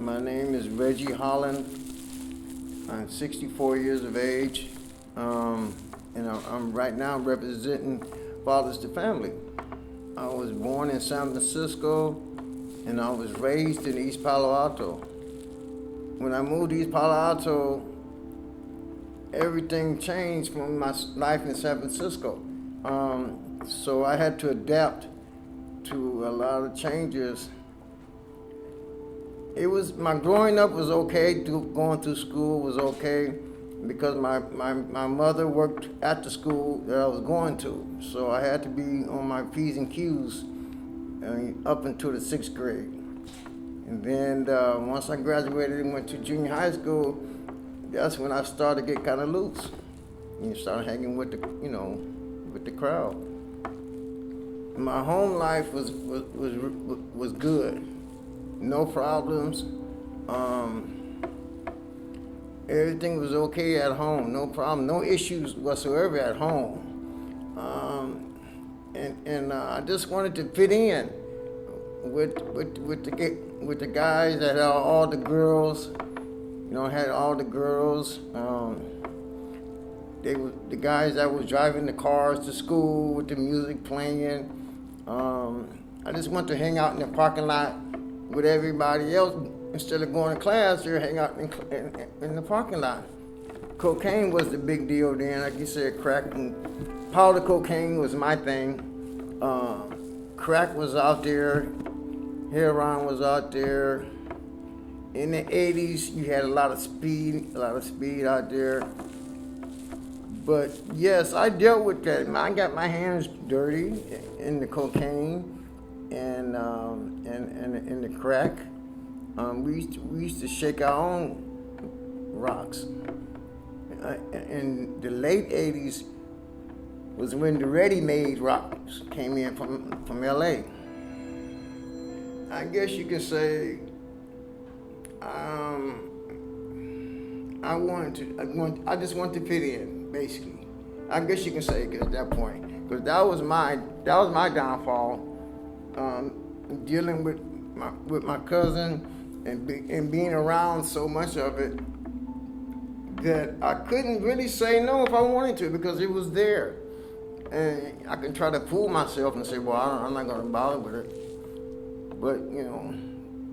My name is Reggie Holland. I'm 64 years of age, and I'm right now representing Fathers to Family. I was born in San Francisco, and I was raised in East Palo Alto. When I moved to East Palo Alto, everything changed from my life in San Francisco. So I had to adapt to a lot of changes. My growing up was okay, going through school was okay, because my mother worked at the school that I was going to. So I had to be on my P's and Q's up until the 6th grade. And then once I graduated and went to junior high school, that's when I started to get kind of loose. And started hanging with the crowd. My home life was good. No problems. Everything was okay at home. No problem. No issues whatsoever at home. And I just wanted to fit in with the guys that had all the girls. Had all the girls. They were the guys that was driving the cars to school with the music playing. I just wanted to hang out in the parking lot with everybody else. Instead of going to class, they're hanging out in the parking lot. Cocaine was the big deal then. Like you said, crack and powder cocaine was my thing. Crack was out there. Heroin was out there. In the 80s, you had a lot of speed out there. But yes, I dealt with that. I got my hands dirty in the cocaine and the crack. We used to shake our own rocks. In the late 80s was when the ready-made rocks came in from LA. I guess you could say I just wanted to fit in, basically. I guess you can say at that point, because that was my downfall. Dealing with my cousin and being around so much of it that I couldn't really say no if I wanted to, because it was there. And I could try to fool myself and say, well, I'm not going to bother with it. But,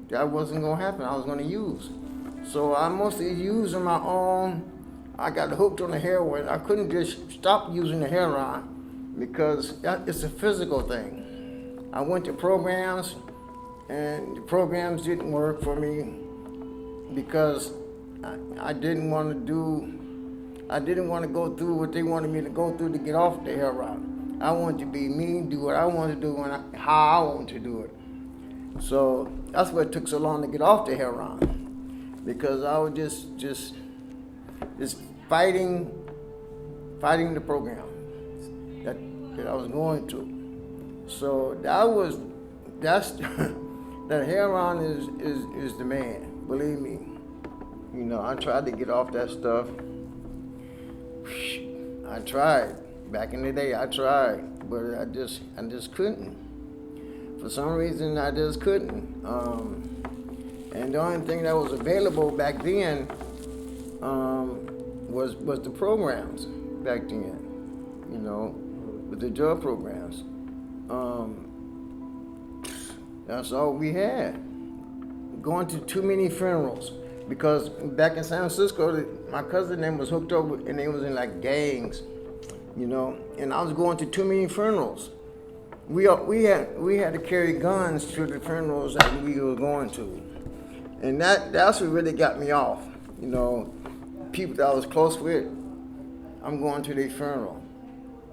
that wasn't going to happen. I was going to use. So I mostly used on my own. I got hooked on the heroin. I couldn't just stop using the heroin because it's a physical thing. I went to programs, and the programs didn't work for me because I didn't want to go through what they wanted me to go through to get off the heroin. I wanted to be me, do what I wanted to do, how I wanted to do it. So that's why it took so long to get off the heroin, because I was just fighting the program that I was going to. So that heroin is the man, believe me. I tried to get off that stuff. I tried. Back in the day, I tried, but I just couldn't. For some reason, I just couldn't. And the only thing that was available back then was the programs back then, with the drug programs. That's all we had. Going to too many funerals, because back in San Francisco, my cousin name was hooked up with, and they was in like gangs, and I was going to too many funerals. We had to carry guns to the funerals that we were going to, and that's what really got me off. People that I was close with, I'm going to their funeral,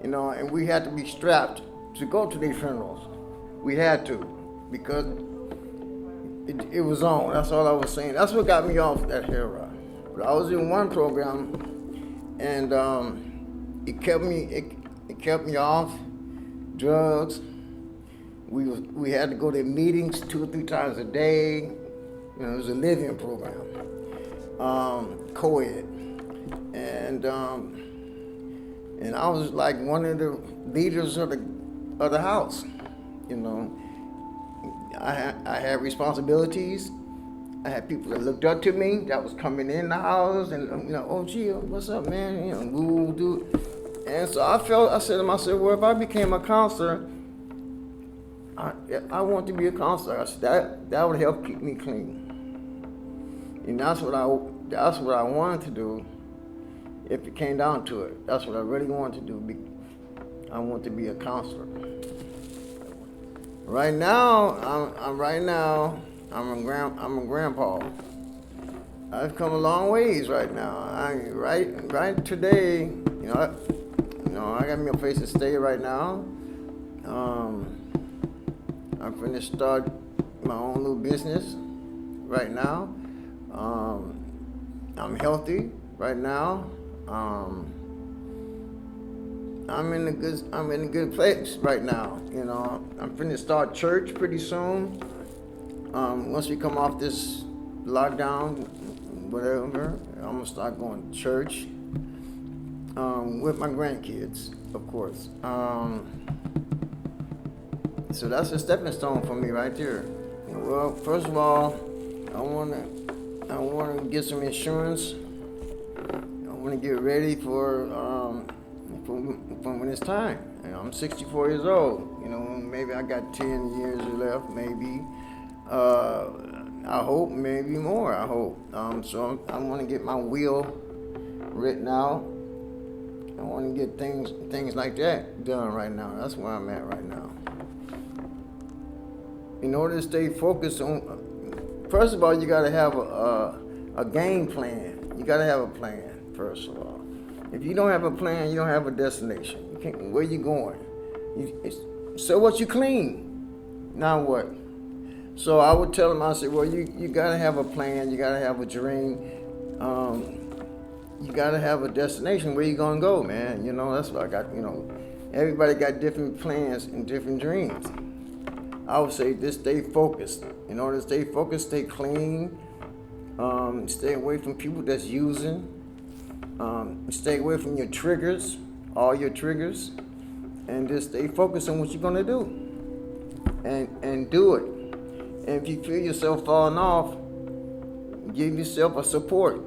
and we had to be strapped to go to their funerals. We had to, because it was on. That's all I was saying. That's what got me off that heroin. But I was in one program, and it kept me off drugs. We had to go to meetings 2 or 3 times a day. It was a living program, co-ed, and I was like one of the leaders of the house. I had responsibilities. I had people that looked up to me that was coming in the house and, oh, gee, what's up, man? Woo, dude. And so I said to myself, well, if I became a counselor, I want to be a counselor. I said, that would help keep me clean. And that's what I wanted to do if it came down to it. That's what I really wanted to do. I want to be a counselor. Right now, I'm a grandpa. I've come a long ways right now. Right today, I got me a place to stay right now. I'm finna start my own little business right now. I'm healthy right now. I'm in a good place right now. I'm finna start church pretty soon. Once we come off this lockdown, whatever, I'm gonna start going to church with my grandkids, of course. So that's a stepping stone for me right there. Well, first of all, I wanna get some insurance. I wanna get ready for when it's time. I'm 64 years old. Maybe I got 10 years left, maybe. I hope maybe more. I hope. So I want to get my will written out. I want to get things like that done right now. That's where I'm at right now. In order to stay focused on, first of all, you got to have a game plan. You got to have a plan, first of all. If you don't have a plan, you don't have a destination. Where you going? So what, you clean? Now what? So I would tell them, I said, well, you got to have a plan. You got to have a dream. You got to have a destination. Where you going to go, man? That's what I got, Everybody got different plans and different dreams. I would say just stay focused. In order to stay focused, stay clean. Stay away from people that's using. Stay away from your triggers, all your triggers. And just stay focused on what you're going to do. And do it. And if you feel yourself falling off, give yourself a support.